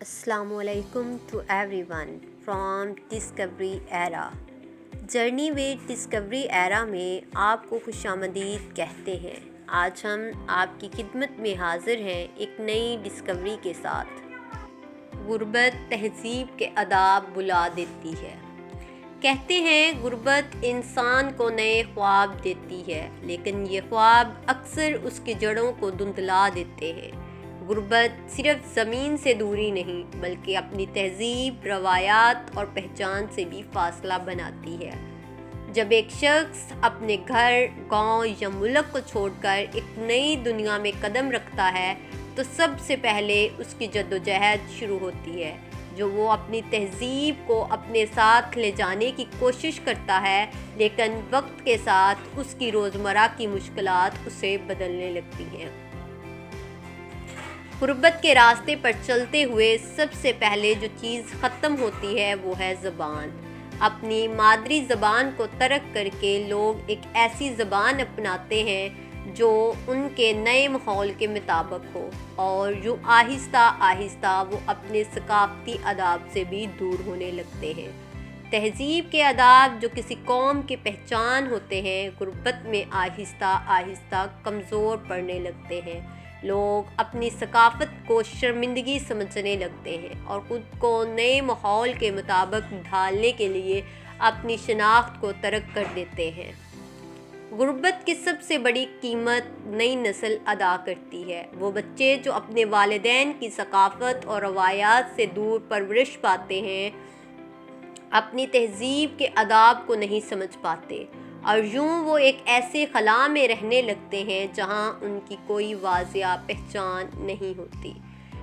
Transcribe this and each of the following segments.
السلام علیکم to everyone from discovery era. Journey with discovery era میں آپ کو خوش آمدید کہتے ہیں۔ آج ہم آپ کی خدمت میں حاضر ہیں ایک نئی ڈسکوری کے ساتھ۔ غربت تہذیب کے آداب بلا دیتی ہے۔ کہتے ہیں غربت انسان کو نئے خواب دیتی ہے، لیکن یہ خواب اکثر اس کی جڑوں کو دھندلا دیتے ہیں۔ غربت صرف زمین سے دوری نہیں بلکہ اپنی تہذیب، روایات اور پہچان سے بھی فاصلہ بناتی ہے۔ جب ایک شخص اپنے گھر، گاؤں یا ملک کو چھوڑ کر ایک نئی دنیا میں قدم رکھتا ہے تو سب سے پہلے اس کی جدوجہد شروع ہوتی ہے، جو وہ اپنی تہذیب کو اپنے ساتھ لے جانے کی کوشش کرتا ہے، لیکن وقت کے ساتھ اس کی روزمرہ کی مشکلات اسے بدلنے لگتی ہیں۔ غربت کے راستے پر چلتے ہوئے سب سے پہلے جو چیز ختم ہوتی ہے وہ ہے زبان۔ اپنی مادری زبان کو ترک کر کے لوگ ایک ایسی زبان اپناتے ہیں جو ان کے نئے ماحول کے مطابق ہو، اور یوں آہستہ آہستہ وہ اپنے ثقافتی آداب سے بھی دور ہونے لگتے ہیں۔ تہذیب کے آداب جو کسی قوم کی پہچان ہوتے ہیں، غربت میں آہستہ آہستہ کمزور پڑنے لگتے ہیں۔ لوگ اپنی ثقافت کو شرمندگی سمجھنے لگتے ہیں اور خود کو نئے ماحول کے مطابق ڈھالنے کے لیے اپنی شناخت کو ترک کر دیتے ہیں۔ غربت کی سب سے بڑی قیمت نئی نسل ادا کرتی ہے۔ وہ بچے جو اپنے والدین کی ثقافت اور روایات سے دور پرورش پاتے ہیں، اپنی تہذیب کے آداب کو نہیں سمجھ پاتے، اور یوں وہ ایک ایسے خلا میں رہنے لگتے ہیں جہاں ان کی کوئی واضح پہچان نہیں ہوتی۔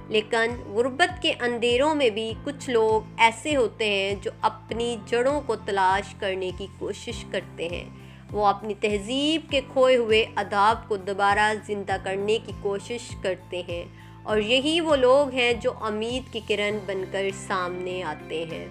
لیکن غربت کے اندھیروں میں بھی کچھ لوگ ایسے ہوتے ہیں جو اپنی جڑوں کو تلاش کرنے کی کوشش کرتے ہیں۔ وہ اپنی تہذیب کے کھوئے ہوئے آداب کو دوبارہ زندہ کرنے کی کوشش کرتے ہیں، اور یہی وہ لوگ ہیں جو امید کی کرن بن کر سامنے آتے ہیں۔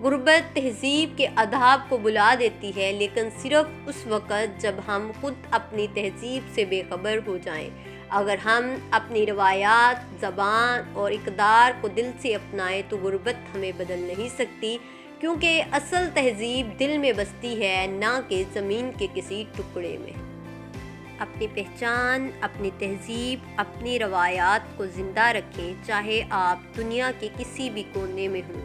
غربت تہذیب کے آداب کو بلا دیتی ہے، لیکن صرف اس وقت جب ہم خود اپنی تہذیب سے بے خبر ہو جائیں۔ اگر ہم اپنی روایات، زبان اور اقدار کو دل سے اپنائیں تو غربت ہمیں بدل نہیں سکتی، کیونکہ اصل تہذیب دل میں بستی ہے، نہ کہ زمین کے کسی ٹکڑے میں۔ اپنی پہچان، اپنی تہذیب، اپنی روایات کو زندہ رکھیں، چاہے آپ دنیا کے کسی بھی کونے میں ہوں۔